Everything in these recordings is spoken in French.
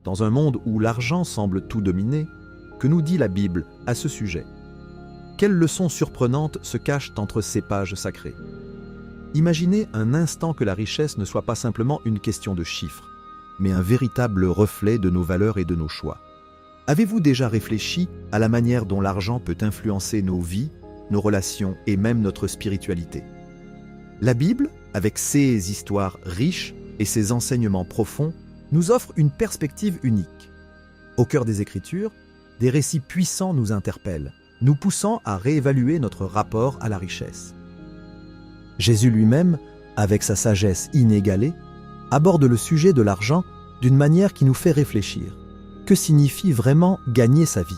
Dans un monde où l'argent semble tout dominer, que nous dit la Bible à ce sujet? Quelles leçons surprenantes se cachent entre ces pages sacrées? Imaginez un instant que la richesse ne soit pas simplement une question de chiffres, mais un véritable reflet de nos valeurs et de nos choix. Avez-vous déjà réfléchi à la manière dont l'argent peut influencer nos vies, nos relations et même notre spiritualité? La Bible, avec ses histoires riches et ses enseignements profonds, nous offre une perspective unique. Au cœur des Écritures, des récits puissants nous interpellent, nous poussant à réévaluer notre rapport à la richesse. Jésus lui-même, avec sa sagesse inégalée, aborde le sujet de l'argent d'une manière qui nous fait réfléchir. Que signifie vraiment gagner sa vie?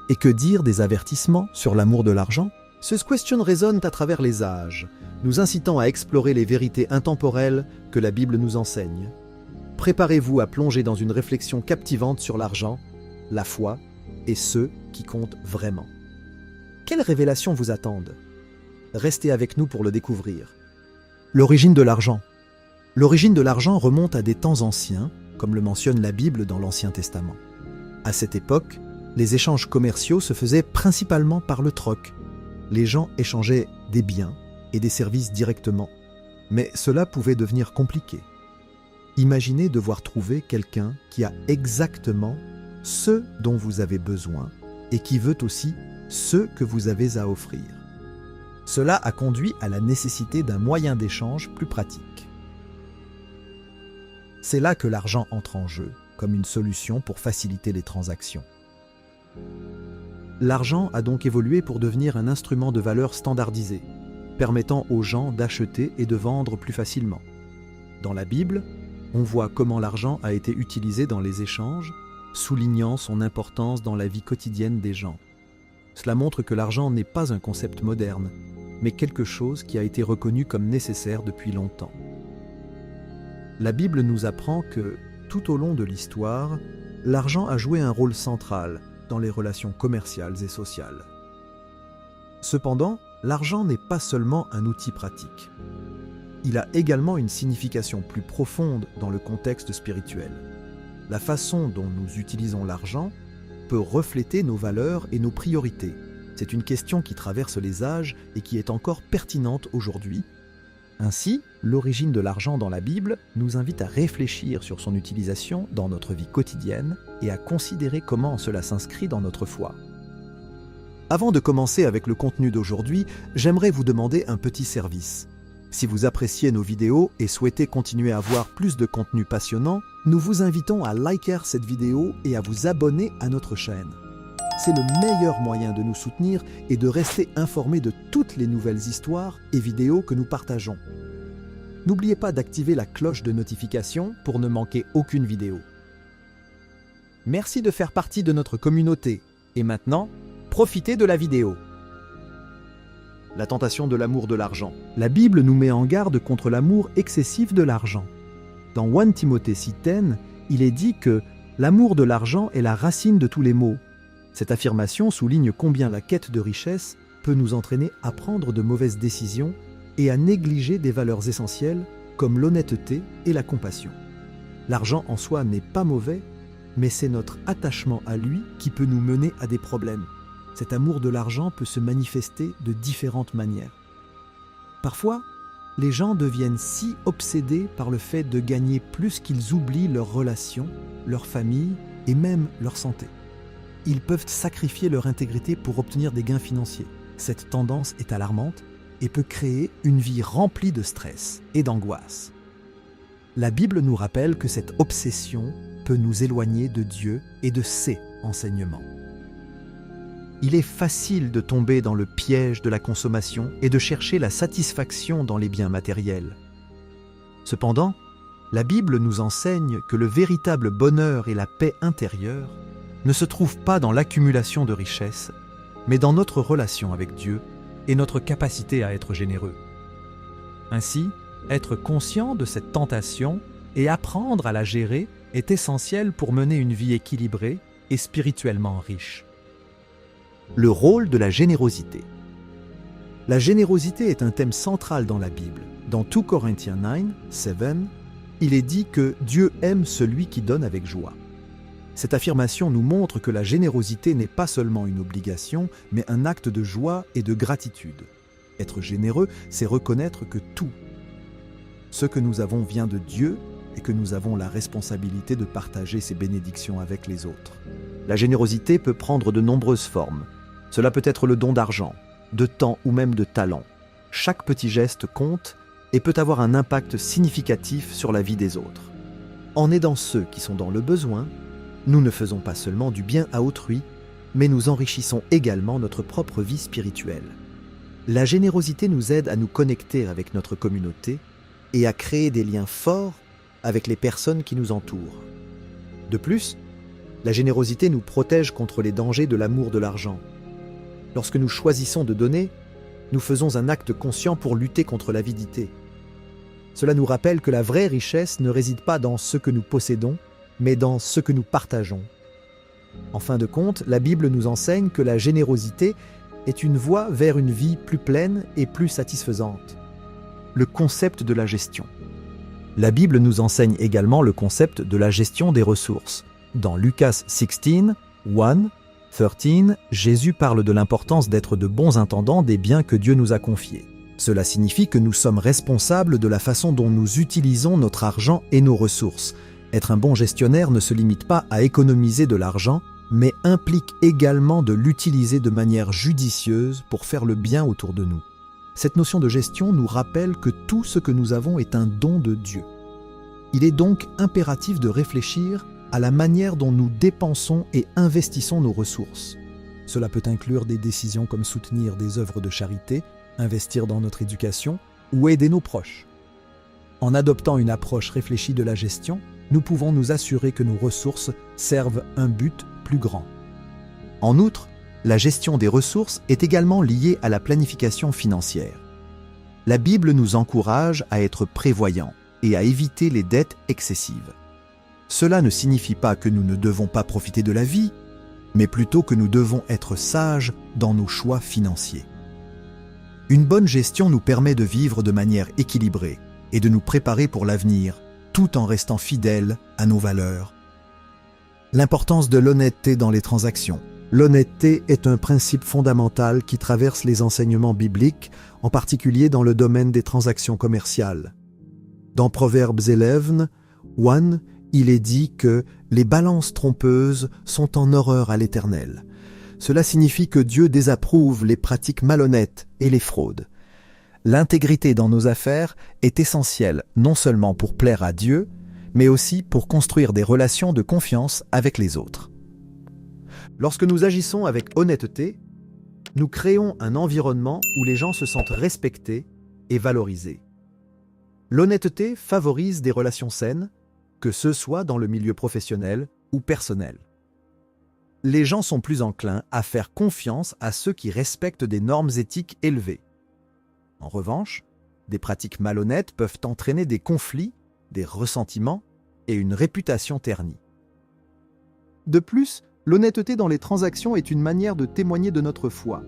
Et que dire des avertissements sur l'amour de l'argent? Ce question résonne à travers les âges, nous incitant à explorer les vérités intemporelles que la Bible nous enseigne. Préparez-vous à plonger dans une réflexion captivante sur l'argent, la foi et ceux qui comptent vraiment. Quelles révélations vous attendent? Restez avec nous pour le découvrir. L'origine de l'argent. L'origine de l'argent remonte à des temps anciens, comme le mentionne la Bible dans l'Ancien Testament. À cette époque, les échanges commerciaux se faisaient principalement par le troc. Les gens échangeaient des biens et des services directement, mais cela pouvait devenir compliqué. Imaginez devoir trouver quelqu'un qui a exactement ce dont vous avez besoin et qui veut aussi ce que vous avez à offrir. Cela a conduit à la nécessité d'un moyen d'échange plus pratique. C'est là que l'argent entre en jeu, comme une solution pour faciliter les transactions. L'argent a donc évolué pour devenir un instrument de valeur standardisé, permettant aux gens d'acheter et de vendre plus facilement. Dans la Bible, on voit comment l'argent a été utilisé dans les échanges, soulignant son importance dans la vie quotidienne des gens. Cela montre que l'argent n'est pas un concept moderne, mais quelque chose qui a été reconnu comme nécessaire depuis longtemps. La Bible nous apprend que, tout au long de l'histoire, l'argent a joué un rôle central dans les relations commerciales et sociales. Cependant, l'argent n'est pas seulement un outil pratique. Il a également une signification plus profonde dans le contexte spirituel. La façon dont nous utilisons l'argent peut refléter nos valeurs et nos priorités. C'est une question qui traverse les âges et qui est encore pertinente aujourd'hui. Ainsi, l'origine de l'argent dans la Bible nous invite à réfléchir sur son utilisation dans notre vie quotidienne et à considérer comment cela s'inscrit dans notre foi. Avant de commencer avec le contenu d'aujourd'hui, j'aimerais vous demander un petit service. Si vous appréciez nos vidéos et souhaitez continuer à voir plus de contenu passionnant, nous vous invitons à liker cette vidéo et à vous abonner à notre chaîne. C'est le meilleur moyen de nous soutenir et de rester informé de toutes les nouvelles histoires et vidéos que nous partageons. N'oubliez pas d'activer la cloche de notification pour ne manquer aucune vidéo. Merci de faire partie de notre communauté. Et maintenant, profitez de la vidéo. La tentation de l'amour de l'argent. La Bible nous met en garde contre l'amour excessif de l'argent. Dans 1 Timothée 6:10, il est dit que l'amour de l'argent est la racine de tous les maux. Cette affirmation souligne combien la quête de richesse peut nous entraîner à prendre de mauvaises décisions et à négliger des valeurs essentielles comme l'honnêteté et la compassion. L'argent en soi n'est pas mauvais, mais c'est notre attachement à lui qui peut nous mener à des problèmes. Cet amour de l'argent peut se manifester de différentes manières. Parfois, les gens deviennent si obsédés par le fait de gagner plus qu'ils oublient leurs relations, leur famille et même leur santé. Ils peuvent sacrifier leur intégrité pour obtenir des gains financiers. Cette tendance est alarmante et peut créer une vie remplie de stress et d'angoisse. La Bible nous rappelle que cette obsession peut nous éloigner de Dieu et de ses enseignements. Il est facile de tomber dans le piège de la consommation et de chercher la satisfaction dans les biens matériels. Cependant, la Bible nous enseigne que le véritable bonheur et la paix intérieure ne se trouvent pas dans l'accumulation de richesses, mais dans notre relation avec Dieu et notre capacité à être généreux. Ainsi, être conscient de cette tentation et apprendre à la gérer est essentiel pour mener une vie équilibrée et spirituellement riche. Le rôle de la générosité. La générosité est un thème central dans la Bible. Dans 2 Corinthiens 9:7, il est dit que Dieu aime celui qui donne avec joie. Cette affirmation nous montre que la générosité n'est pas seulement une obligation, mais un acte de joie et de gratitude. Être généreux, c'est reconnaître que tout ce que nous avons vient de Dieu et que nous avons la responsabilité de partager ses bénédictions avec les autres. La générosité peut prendre de nombreuses formes. Cela peut être le don d'argent, de temps ou même de talent. Chaque petit geste compte et peut avoir un impact significatif sur la vie des autres. En aidant ceux qui sont dans le besoin, nous ne faisons pas seulement du bien à autrui, mais nous enrichissons également notre propre vie spirituelle. La générosité nous aide à nous connecter avec notre communauté et à créer des liens forts avec les personnes qui nous entourent. De plus, la générosité nous protège contre les dangers de l'amour de l'argent. Lorsque nous choisissons de donner, nous faisons un acte conscient pour lutter contre l'avidité. Cela nous rappelle que la vraie richesse ne réside pas dans ce que nous possédons, mais dans ce que nous partageons. En fin de compte, la Bible nous enseigne que la générosité est une voie vers une vie plus pleine et plus satisfaisante. Le concept de la gestion. La Bible nous enseigne également le concept de la gestion des ressources. Dans Lucas 16, 13, Jésus parle de l'importance d'être de bons intendants des biens que Dieu nous a confiés. Cela signifie que nous sommes responsables de la façon dont nous utilisons notre argent et nos ressources. Être un bon gestionnaire ne se limite pas à économiser de l'argent, mais implique également de l'utiliser de manière judicieuse pour faire le bien autour de nous. Cette notion de gestion nous rappelle que tout ce que nous avons est un don de Dieu. Il est donc impératif de réfléchir à la manière dont nous dépensons et investissons nos ressources. Cela peut inclure des décisions comme soutenir des œuvres de charité, investir dans notre éducation ou aider nos proches. En adoptant une approche réfléchie de la gestion, nous pouvons nous assurer que nos ressources servent un but plus grand. En outre, la gestion des ressources est également liée à la planification financière. La Bible nous encourage à être prévoyants et à éviter les dettes excessives. Cela ne signifie pas que nous ne devons pas profiter de la vie, mais plutôt que nous devons être sages dans nos choix financiers. Une bonne gestion nous permet de vivre de manière équilibrée et de nous préparer pour l'avenir, tout en restant fidèles à nos valeurs. L'importance de l'honnêteté dans les transactions. L'honnêteté est un principe fondamental qui traverse les enseignements bibliques, en particulier dans le domaine des transactions commerciales. Dans Proverbes 11, il est dit que les balances trompeuses sont en horreur à l'Éternel. Cela signifie que Dieu désapprouve les pratiques malhonnêtes et les fraudes. L'intégrité dans nos affaires est essentielle non seulement pour plaire à Dieu, mais aussi pour construire des relations de confiance avec les autres. Lorsque nous agissons avec honnêteté, nous créons un environnement où les gens se sentent respectés et valorisés. L'honnêteté favorise des relations saines, que ce soit dans le milieu professionnel ou personnel. Les gens sont plus enclins à faire confiance à ceux qui respectent des normes éthiques élevées. En revanche, des pratiques malhonnêtes peuvent entraîner des conflits, des ressentiments et une réputation ternie. De plus, l'honnêteté dans les transactions est une manière de témoigner de notre foi.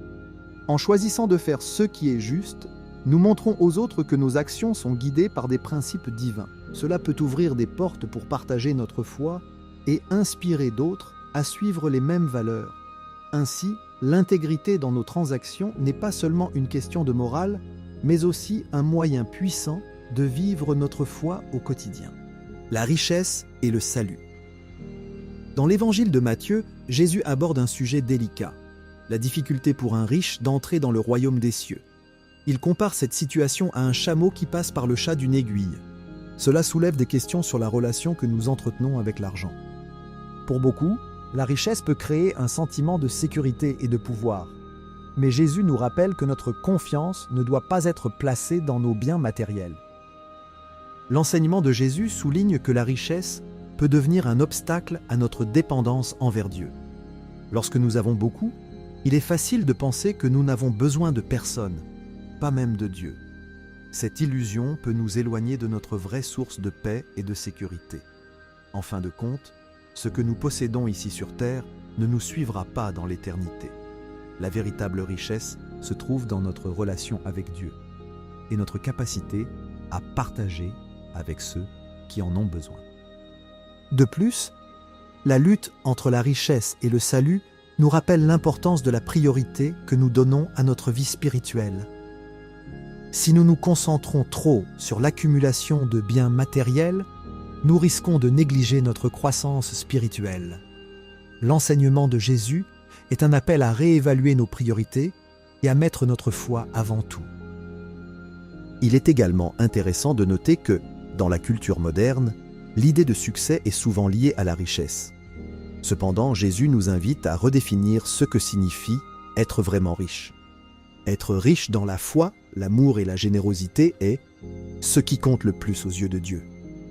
En choisissant de faire ce qui est juste, nous montrons aux autres que nos actions sont guidées par des principes divins. Cela peut ouvrir des portes pour partager notre foi et inspirer d'autres à suivre les mêmes valeurs. Ainsi, l'intégrité dans nos transactions n'est pas seulement une question de morale, mais aussi un moyen puissant de vivre notre foi au quotidien. La richesse et le salut. Dans l'évangile de Matthieu, Jésus aborde un sujet délicat, la difficulté pour un riche d'entrer dans le royaume des cieux. Il compare cette situation à un chameau qui passe par le chat d'une aiguille. Cela soulève des questions sur la relation que nous entretenons avec l'argent. Pour beaucoup, la richesse peut créer un sentiment de sécurité et de pouvoir. Mais Jésus nous rappelle que notre confiance ne doit pas être placée dans nos biens matériels. L'enseignement de Jésus souligne que la richesse peut devenir un obstacle à notre dépendance envers Dieu. Lorsque nous avons beaucoup, il est facile de penser que nous n'avons besoin de personne, pas même de Dieu. Cette illusion peut nous éloigner de notre vraie source de paix et de sécurité. En fin de compte, ce que nous possédons ici sur terre ne nous suivra pas dans l'éternité. La véritable richesse se trouve dans notre relation avec Dieu et notre capacité à partager avec ceux qui en ont besoin. De plus, La lutte entre la richesse et le salut nous rappelle l'importance de la priorité que nous donnons à notre vie spirituelle. Si nous nous concentrons trop sur l'accumulation de biens matériels, nous risquons de négliger notre croissance spirituelle. L'enseignement de Jésus est un appel à réévaluer nos priorités et à mettre notre foi avant tout. Il est également intéressant de noter que, dans la culture moderne, l'idée de succès est souvent liée à la richesse. Cependant, Jésus nous invite à redéfinir ce que signifie être vraiment riche. Être riche dans la foi, l'amour et la générosité est ce qui compte le plus aux yeux de Dieu.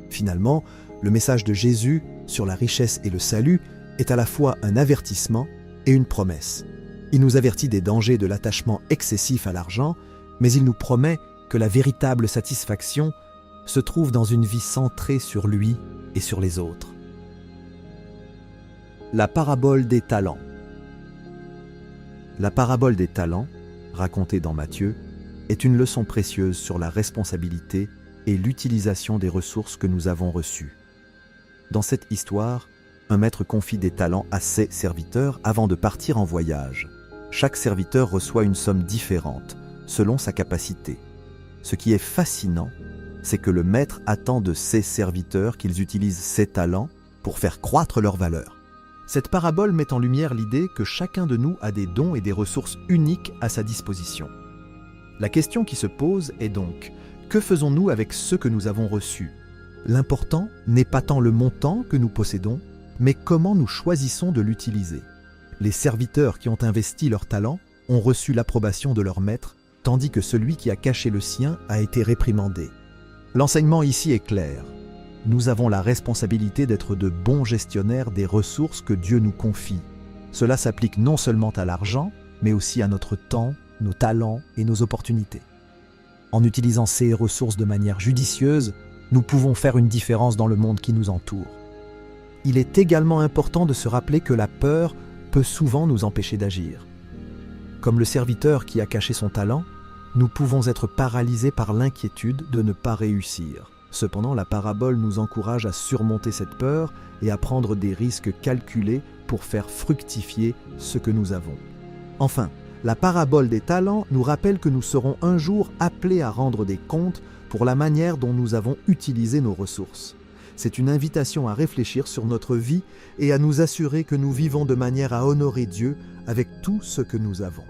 Finalement, le message de Jésus sur la richesse et le salut est à la fois un avertissement et une promesse. Il nous avertit des dangers de l'attachement excessif à l'argent, mais il nous promet que la véritable satisfaction se trouve dans une vie centrée sur lui et sur les autres. La parabole des talents. La parabole des talents, racontée dans Matthieu, est une leçon précieuse sur la responsabilité et l'utilisation des ressources que nous avons reçues. Dans cette histoire, un maître confie des talents à ses serviteurs avant de partir en voyage. Chaque serviteur reçoit une somme différente, selon sa capacité. Ce qui est fascinant, c'est que le maître attend de ses serviteurs qu'ils utilisent ces talents pour faire croître leur valeur. Cette parabole met en lumière l'idée que chacun de nous a des dons et des ressources uniques à sa disposition. La question qui se pose est donc, que faisons-nous avec ce que nous avons reçu ? L'important n'est pas tant le montant que nous possédons, mais comment nous choisissons de l'utiliser. Les serviteurs qui ont investi leur talent ont reçu l'approbation de leur maître, tandis que celui qui a caché le sien a été réprimandé. L'enseignement ici est clair. Nous avons la responsabilité d'être de bons gestionnaires des ressources que Dieu nous confie. Cela s'applique non seulement à l'argent, mais aussi à notre temps, nos talents et nos opportunités. En utilisant ces ressources de manière judicieuse, nous pouvons faire une différence dans le monde qui nous entoure. Il est également important de se rappeler que la peur peut souvent nous empêcher d'agir. Comme le serviteur qui a caché son talent, nous pouvons être paralysés par l'inquiétude de ne pas réussir. Cependant, la parabole nous encourage à surmonter cette peur et à prendre des risques calculés pour faire fructifier ce que nous avons. Enfin, la parabole des talents nous rappelle que nous serons un jour appelés à rendre des comptes pour la manière dont nous avons utilisé nos ressources. C'est une invitation à réfléchir sur notre vie et à nous assurer que nous vivons de manière à honorer Dieu avec tout ce que nous avons.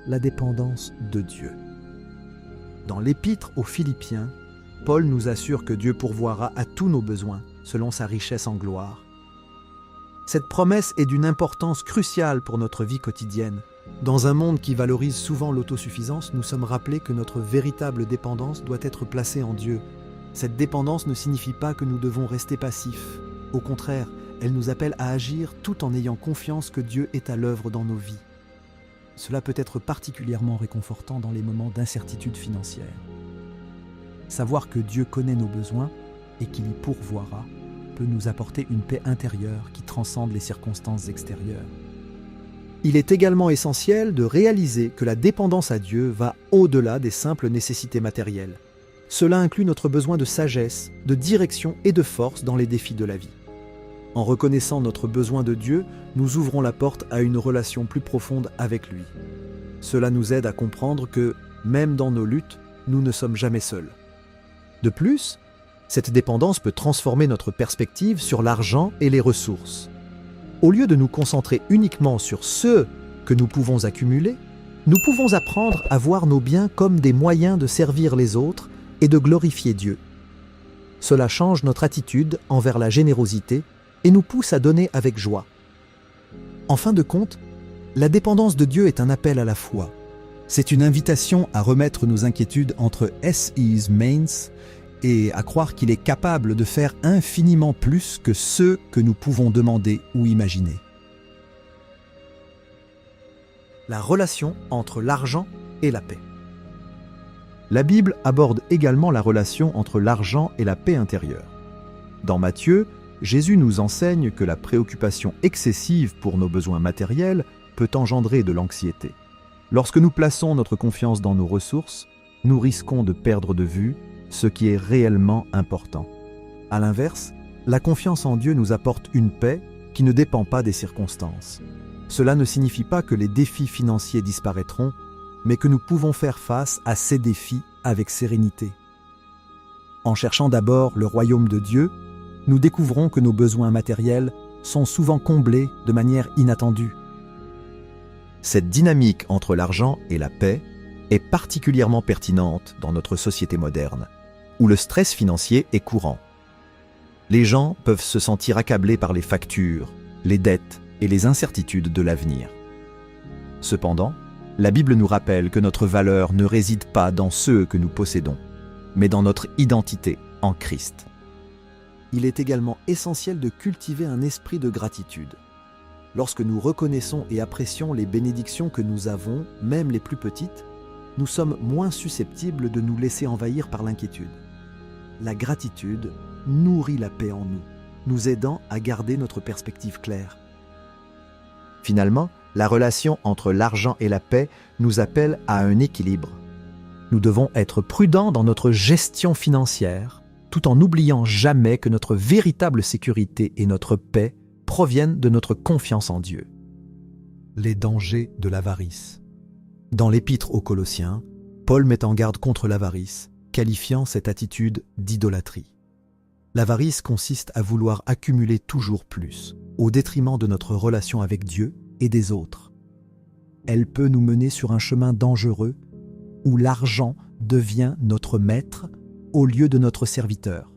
La dépendance de Dieu. Dans l'Épître aux Philippiens, Paul nous assure que Dieu pourvoira à tous nos besoins selon sa richesse en gloire. Cette promesse est d'une importance cruciale pour notre vie quotidienne. Dans un monde qui valorise souvent l'autosuffisance, nous sommes rappelés que notre véritable dépendance doit être placée en Dieu. Cette dépendance ne signifie pas que nous devons rester passifs. Au contraire, elle nous appelle à agir tout en ayant confiance que Dieu est à l'œuvre dans nos vies. Cela peut être particulièrement réconfortant dans les moments d'incertitude financière. Savoir que Dieu connaît nos besoins et qu'il y pourvoira peut nous apporter une paix intérieure qui transcende les circonstances extérieures. Il est également essentiel de réaliser que la dépendance à Dieu va au-delà des simples nécessités matérielles. Cela inclut notre besoin de sagesse, de direction et de force dans les défis de la vie. En reconnaissant notre besoin de Dieu, nous ouvrons la porte à une relation plus profonde avec lui. Cela nous aide à comprendre que, même dans nos luttes, nous ne sommes jamais seuls. De plus, cette dépendance peut transformer notre perspective sur l'argent et les ressources. Au lieu de nous concentrer uniquement sur ce que nous pouvons accumuler, nous pouvons apprendre à voir nos biens comme des moyens de servir les autres et de glorifier Dieu. Cela change notre attitude envers la générosité et nous pousse à donner avec joie. En fin de compte, la dépendance de Dieu est un appel à la foi. C'est une invitation à remettre nos inquiétudes entre S.E.'s mains et à croire qu'il est capable de faire infiniment plus que ce que nous pouvons demander ou imaginer. La relation entre l'argent et la paix. La Bible aborde également la relation entre l'argent et la paix intérieure. Dans Matthieu, Jésus nous enseigne que la préoccupation excessive pour nos besoins matériels peut engendrer de l'anxiété. Lorsque nous plaçons notre confiance dans nos ressources, nous risquons de perdre de vue ce qui est réellement important. À l'inverse, La confiance en Dieu nous apporte une paix qui ne dépend pas des circonstances. Cela ne signifie pas que les défis financiers disparaîtront, mais que nous pouvons faire face à ces défis avec sérénité. En cherchant d'abord le royaume de Dieu, nous découvrons que nos besoins matériels sont souvent comblés de manière inattendue. Cette dynamique entre l'argent et la paix est particulièrement pertinente dans notre société moderne, où le stress financier est courant. Les gens peuvent se sentir accablés par les factures, les dettes et les incertitudes de l'avenir. Cependant, la Bible nous rappelle que notre valeur ne réside pas dans ce que nous possédons, mais dans notre identité en Christ. Il est également essentiel de cultiver un esprit de gratitude. Lorsque nous reconnaissons et apprécions les bénédictions que nous avons, même les plus petites, nous sommes moins susceptibles de nous laisser envahir par l'inquiétude. La gratitude nourrit la paix en nous, nous aidant à garder notre perspective claire. Finalement, la relation entre l'argent et la paix nous appelle à un équilibre. Nous devons être prudents dans notre gestion financière, tout en n'oubliant jamais que notre véritable sécurité et notre paix proviennent de notre confiance en Dieu. Les dangers de l'avarice. Dans l'Épître aux Colossiens, Paul met en garde contre l'avarice, qualifiant cette attitude d'idolâtrie. L'avarice consiste à vouloir accumuler toujours plus, au détriment de notre relation avec Dieu et des autres. Elle peut nous mener sur un chemin dangereux où l'argent devient notre maître au lieu de notre serviteur.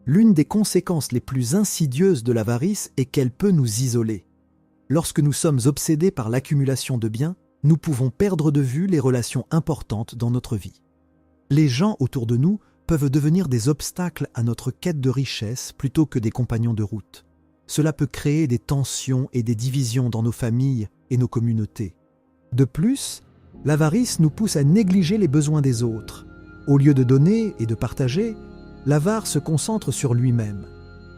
L'une des conséquences les plus insidieuses de l'avarice est qu'elle peut nous isoler. Lorsque nous sommes obsédés par l'accumulation de biens, nous pouvons perdre de vue les relations importantes dans notre vie. Les gens autour de nous peuvent devenir des obstacles à notre quête de richesse plutôt que des compagnons de route. Cela peut créer des tensions et des divisions dans nos familles et nos communautés. De plus, l'avarice nous pousse à négliger les besoins des autres. Au lieu de donner et de partager, l'avare se concentre sur lui-même.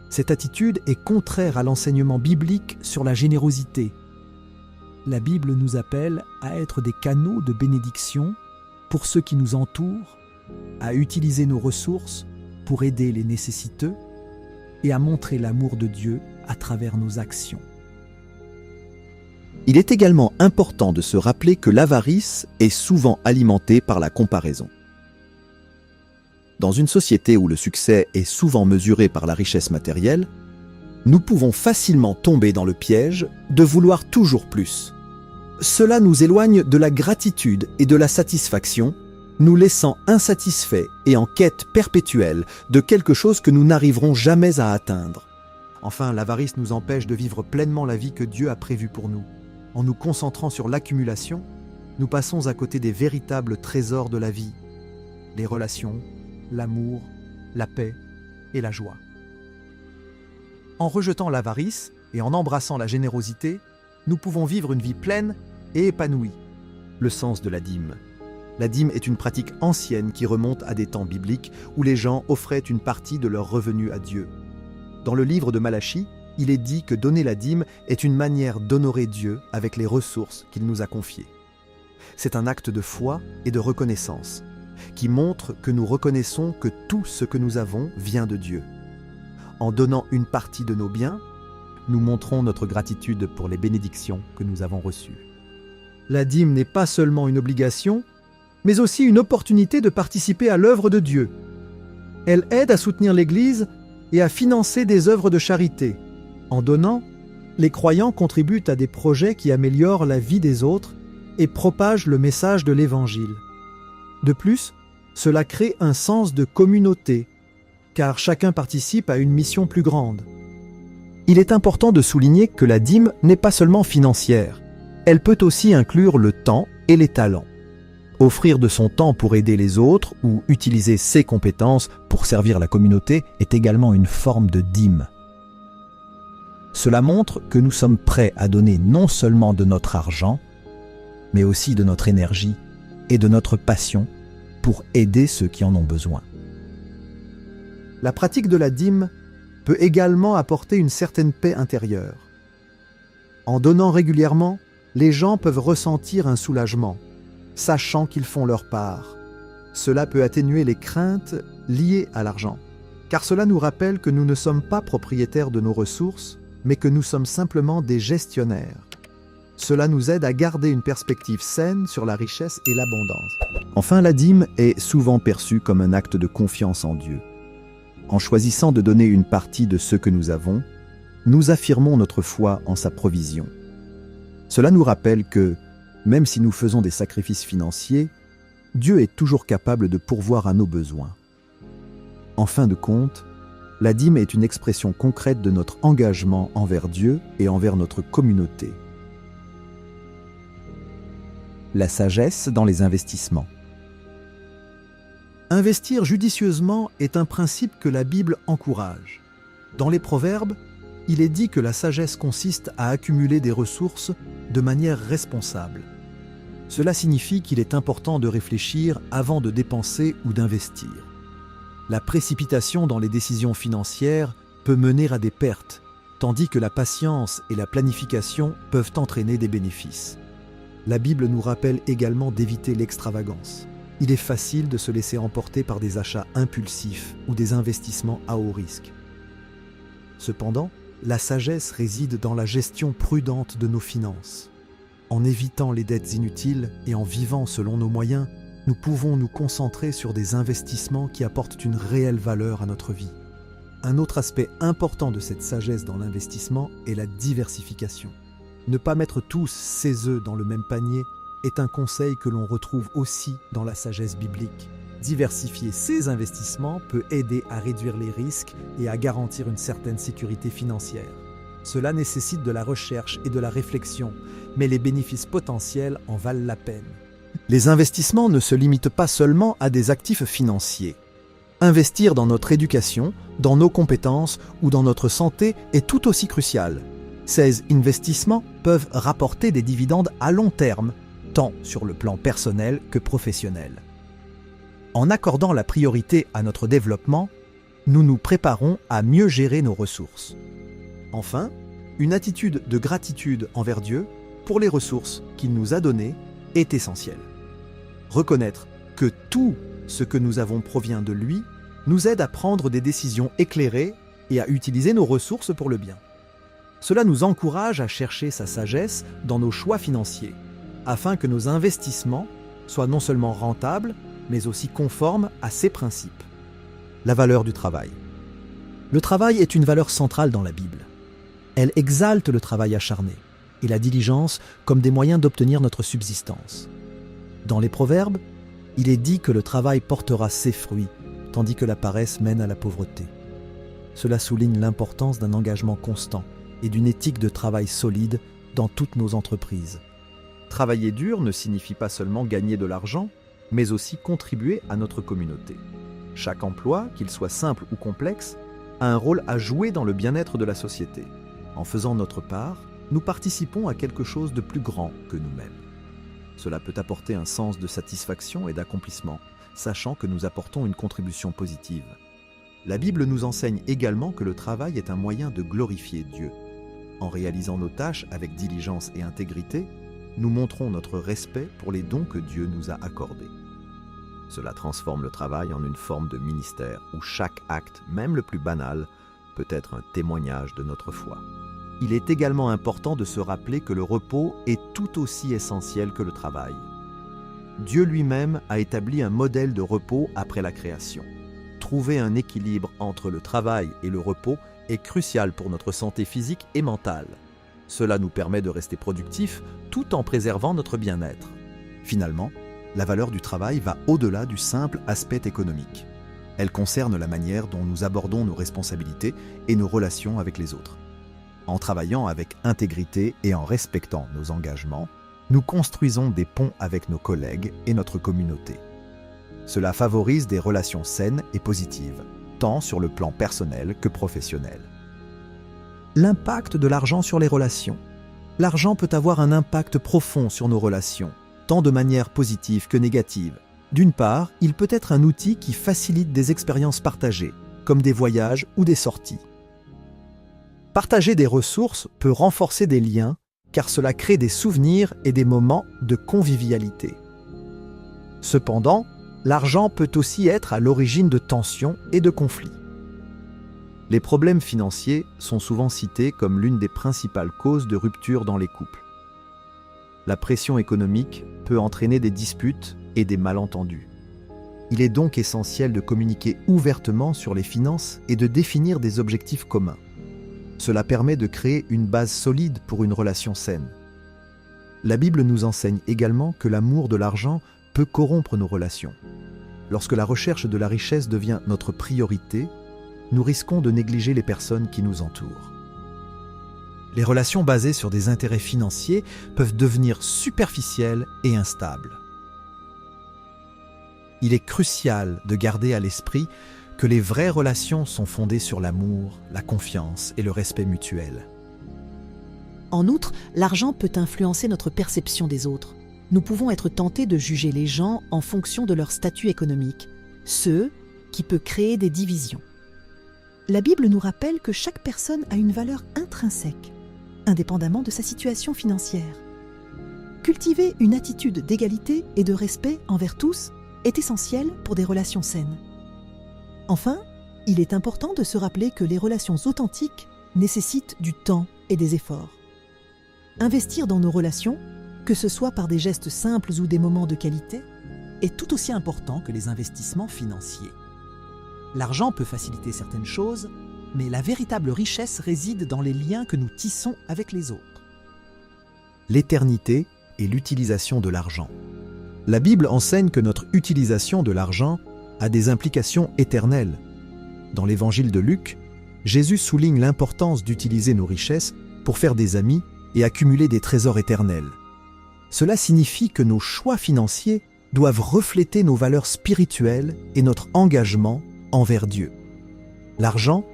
Cette attitude est contraire à l'enseignement biblique sur la générosité. La Bible nous appelle à être des canaux de bénédiction pour ceux qui nous entourent, à utiliser nos ressources pour aider les nécessiteux et à montrer l'amour de Dieu à travers nos actions. Il est également important de se rappeler que l'avarice est souvent alimentée par la comparaison. Dans une société où le succès est souvent mesuré par la richesse matérielle, nous pouvons facilement tomber dans le piège de vouloir toujours plus. Cela nous éloigne de la gratitude et de la satisfaction, nous laissant insatisfaits et en quête perpétuelle de quelque chose que nous n'arriverons jamais à atteindre. Enfin, l'avarice nous empêche de vivre pleinement la vie que Dieu a prévue pour nous. En nous concentrant sur l'accumulation, nous passons à côté des véritables trésors de la vie, les relations, l'amour, la paix et la joie. En rejetant l'avarice et en embrassant la générosité, nous pouvons vivre une vie pleine et épanouie. Le sens de la dîme. La dîme est une pratique ancienne qui remonte à des temps bibliques où les gens offraient une partie de leurs revenus à Dieu. Dans le livre de Malachie, il est dit que donner la dîme est une manière d'honorer Dieu avec les ressources qu'il nous a confiées. C'est un acte de foi et de reconnaissance qui montre que nous reconnaissons que tout ce que nous avons vient de Dieu. En donnant une partie de nos biens, nous montrons notre gratitude pour les bénédictions que nous avons reçues. La dîme n'est pas seulement une obligation, mais aussi une opportunité de participer à l'œuvre de Dieu. Elle aide à soutenir l'Église et à financer des œuvres de charité. En donnant, les croyants contribuent à des projets qui améliorent la vie des autres et propagent le message de l'Évangile. De plus, cela crée un sens de communauté, car chacun participe à une mission plus grande. Il est important de souligner que la dîme n'est pas seulement financière, elle peut aussi inclure le temps et les talents. Offrir de son temps pour aider les autres ou utiliser ses compétences pour servir la communauté est également une forme de dîme. Cela montre que nous sommes prêts à donner non seulement de notre argent, mais aussi de notre énergie et de notre passion pour aider ceux qui en ont besoin. La pratique de la dîme peut également apporter une certaine paix intérieure. En donnant régulièrement, les gens peuvent ressentir un soulagement, sachant qu'ils font leur part. Cela peut atténuer les craintes liées à l'argent, car cela nous rappelle que nous ne sommes pas propriétaires de nos ressources, mais que nous sommes simplement des gestionnaires. Cela nous aide à garder une perspective saine sur la richesse et l'abondance. Enfin, la dîme est souvent perçue comme un acte de confiance en Dieu. En choisissant de donner une partie de ce que nous avons, nous affirmons notre foi en sa provision. Cela nous rappelle que, même si nous faisons des sacrifices financiers, Dieu est toujours capable de pourvoir à nos besoins. En fin de compte, la dîme est une expression concrète de notre engagement envers Dieu et envers notre communauté. La sagesse dans les investissements. Investir judicieusement est un principe que la Bible encourage. Dans les Proverbes, il est dit que la sagesse consiste à accumuler des ressources de manière responsable. Cela signifie qu'il est important de réfléchir avant de dépenser ou d'investir. La précipitation dans les décisions financières peut mener à des pertes, tandis que la patience et la planification peuvent entraîner des bénéfices. La Bible nous rappelle également d'éviter l'extravagance. Il est facile de se laisser emporter par des achats impulsifs ou des investissements à haut risque. Cependant, la sagesse réside dans la gestion prudente de nos finances. En évitant les dettes inutiles et en vivant selon nos moyens, nous pouvons nous concentrer sur des investissements qui apportent une réelle valeur à notre vie. Un autre aspect important de cette sagesse dans l'investissement est la diversification. Ne pas mettre tous ses œufs dans le même panier est un conseil que l'on retrouve aussi dans la sagesse biblique. Diversifier ses investissements peut aider à réduire les risques et à garantir une certaine sécurité financière. Cela nécessite de la recherche et de la réflexion, mais les bénéfices potentiels en valent la peine. Les investissements ne se limitent pas seulement à des actifs financiers. Investir dans notre éducation, dans nos compétences ou dans notre santé est tout aussi crucial. Ces investissements peuvent rapporter des dividendes à long terme, tant sur le plan personnel que professionnel. En accordant la priorité à notre développement, nous nous préparons à mieux gérer nos ressources. Enfin, une attitude de gratitude envers Dieu pour les ressources qu'il nous a données est essentielle. Reconnaître que tout ce que nous avons provient de lui nous aide à prendre des décisions éclairées et à utiliser nos ressources pour le bien. Cela nous encourage à chercher sa sagesse dans nos choix financiers, afin que nos investissements soient non seulement rentables, mais aussi conformes à ses principes. La valeur du travail. Le travail est une valeur centrale dans la Bible. Elle exalte le travail acharné et la diligence comme des moyens d'obtenir notre subsistance. Dans les Proverbes, il est dit que le travail portera ses fruits, tandis que la paresse mène à la pauvreté. Cela souligne l'importance d'un engagement constant et d'une éthique de travail solide dans toutes nos entreprises. Travailler dur ne signifie pas seulement gagner de l'argent, mais aussi contribuer à notre communauté. Chaque emploi, qu'il soit simple ou complexe, a un rôle à jouer dans le bien-être de la société. En faisant notre part, nous participons à quelque chose de plus grand que nous-mêmes. Cela peut apporter un sens de satisfaction et d'accomplissement, sachant que nous apportons une contribution positive. La Bible nous enseigne également que le travail est un moyen de glorifier Dieu. En réalisant nos tâches avec diligence et intégrité, nous montrons notre respect pour les dons que Dieu nous a accordés. Cela transforme le travail en une forme de ministère où chaque acte, même le plus banal, peut être un témoignage de notre foi. Il est également important de se rappeler que le repos est tout aussi essentiel que le travail. Dieu lui-même a établi un modèle de repos après la création. Trouver un équilibre entre le travail et le repos est crucial pour notre santé physique et mentale. Cela nous permet de rester productifs tout en préservant notre bien-être. Finalement, la valeur du travail va au-delà du simple aspect économique. Elle concerne la manière dont nous abordons nos responsabilités et nos relations avec les autres. En travaillant avec intégrité et en respectant nos engagements, nous construisons des ponts avec nos collègues et notre communauté. Cela favorise des relations saines et positives, tant sur le plan personnel que professionnel. L'impact de l'argent sur les relations. L'argent peut avoir un impact profond sur nos relations, tant de manière positive que négative. D'une part, il peut être un outil qui facilite des expériences partagées, comme des voyages ou des sorties. Partager des ressources peut renforcer des liens, car cela crée des souvenirs et des moments de convivialité. Cependant, l'argent peut aussi être à l'origine de tensions et de conflits. Les problèmes financiers sont souvent cités comme l'une des principales causes de rupture dans les couples. La pression économique peut entraîner des disputes et des malentendus. Il est donc essentiel de communiquer ouvertement sur les finances et de définir des objectifs communs. Cela permet de créer une base solide pour une relation saine. La Bible nous enseigne également que l'amour de l'argent peut corrompre nos relations. Lorsque la recherche de la richesse devient notre priorité, nous risquons de négliger les personnes qui nous entourent. Les relations basées sur des intérêts financiers peuvent devenir superficielles et instables. Il est crucial de garder à l'esprit que les vraies relations sont fondées sur l'amour, la confiance et le respect mutuel. En outre, l'argent peut influencer notre perception des autres. Nous pouvons être tentés de juger les gens en fonction de leur statut économique, ce qui peut créer des divisions. La Bible nous rappelle que chaque personne a une valeur intrinsèque, indépendamment de sa situation financière. Cultiver une attitude d'égalité et de respect envers tous est essentiel pour des relations saines. Enfin, il est important de se rappeler que les relations authentiques nécessitent du temps et des efforts. Investir dans nos relations, que ce soit par des gestes simples ou des moments de qualité, est tout aussi important que les investissements financiers. L'argent peut faciliter certaines choses, mais la véritable richesse réside dans les liens que nous tissons avec les autres. L'éternité et l'utilisation de l'argent. La Bible enseigne que notre utilisation de l'argent a des implications éternelles. Dans l'évangile de Luc, Jésus souligne l'importance d'utiliser nos richesses pour faire des amis et accumuler des trésors éternels. Cela signifie que nos choix financiers doivent refléter nos valeurs spirituelles et notre engagement envers Dieu. L'argent,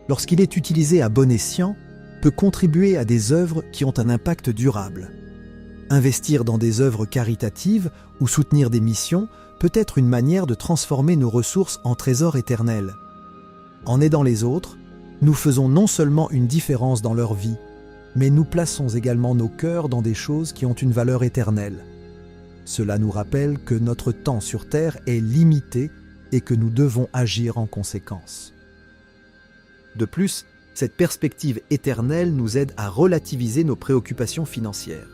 lorsqu'il est utilisé à bon escient, peut contribuer à des œuvres qui ont un impact durable. Investir dans des œuvres caritatives ou soutenir des missions peut être une manière de transformer nos ressources en trésors éternels. En aidant les autres, nous faisons non seulement une différence dans leur vie, mais nous plaçons également nos cœurs dans des choses qui ont une valeur éternelle. Cela nous rappelle que notre temps sur Terre est limité et que nous devons agir en conséquence. De plus, cette perspective éternelle nous aide à relativiser nos préoccupations financières.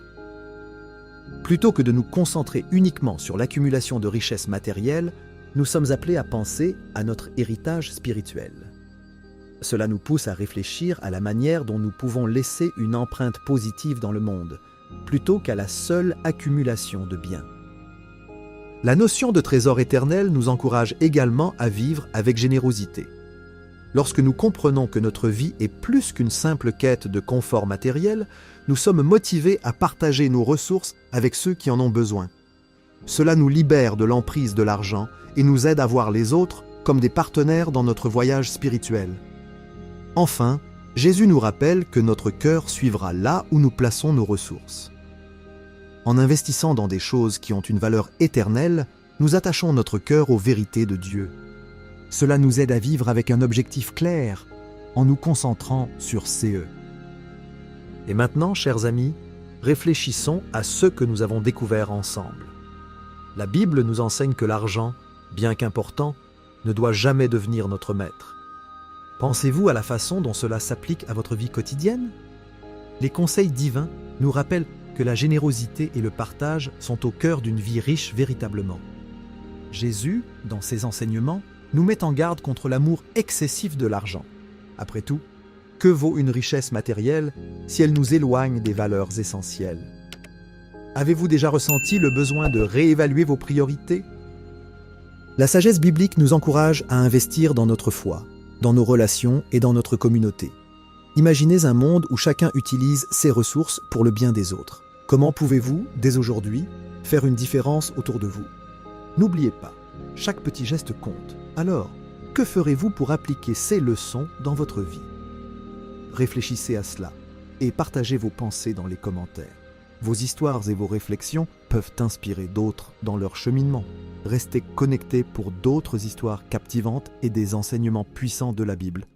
Plutôt que de nous concentrer uniquement sur l'accumulation de richesses matérielles, nous sommes appelés à penser à notre héritage spirituel. Cela nous pousse à réfléchir à la manière dont nous pouvons laisser une empreinte positive dans le monde, plutôt qu'à la seule accumulation de biens. La notion de trésor éternel nous encourage également à vivre avec générosité. Lorsque nous comprenons que notre vie est plus qu'une simple quête de confort matériel, nous sommes motivés à partager nos ressources avec ceux qui en ont besoin. Cela nous libère de l'emprise de l'argent et nous aide à voir les autres comme des partenaires dans notre voyage spirituel. Enfin, Jésus nous rappelle que notre cœur suivra là où nous plaçons nos ressources. En investissant dans des choses qui ont une valeur éternelle, nous attachons notre cœur aux vérités de Dieu. Cela nous aide à vivre avec un objectif clair, en nous concentrant sur CE. Et maintenant, chers amis, réfléchissons à ce que nous avons découvert ensemble. La Bible nous enseigne que l'argent, bien qu'important, ne doit jamais devenir notre maître. Pensez-vous à la façon dont cela s'applique à votre vie quotidienne? Les conseils divins nous rappellent que la générosité et le partage sont au cœur d'une vie riche véritablement. Jésus, dans ses enseignements, nous met en garde contre l'amour excessif de l'argent. Après tout, que vaut une richesse matérielle si elle nous éloigne des valeurs essentielles? Avez-vous déjà ressenti le besoin de réévaluer vos priorités? La sagesse biblique nous encourage à investir dans notre foi, dans nos relations et dans notre communauté. Imaginez un monde où chacun utilise ses ressources pour le bien des autres. Comment pouvez-vous, dès aujourd'hui, faire une différence autour de vous? N'oubliez pas, chaque petit geste compte. Alors, que ferez-vous pour appliquer ces leçons dans votre vie? Réfléchissez à cela et partagez vos pensées dans les commentaires. Vos histoires et vos réflexions peuvent inspirer d'autres dans leur cheminement. Restez connectés pour d'autres histoires captivantes et des enseignements puissants de la Bible.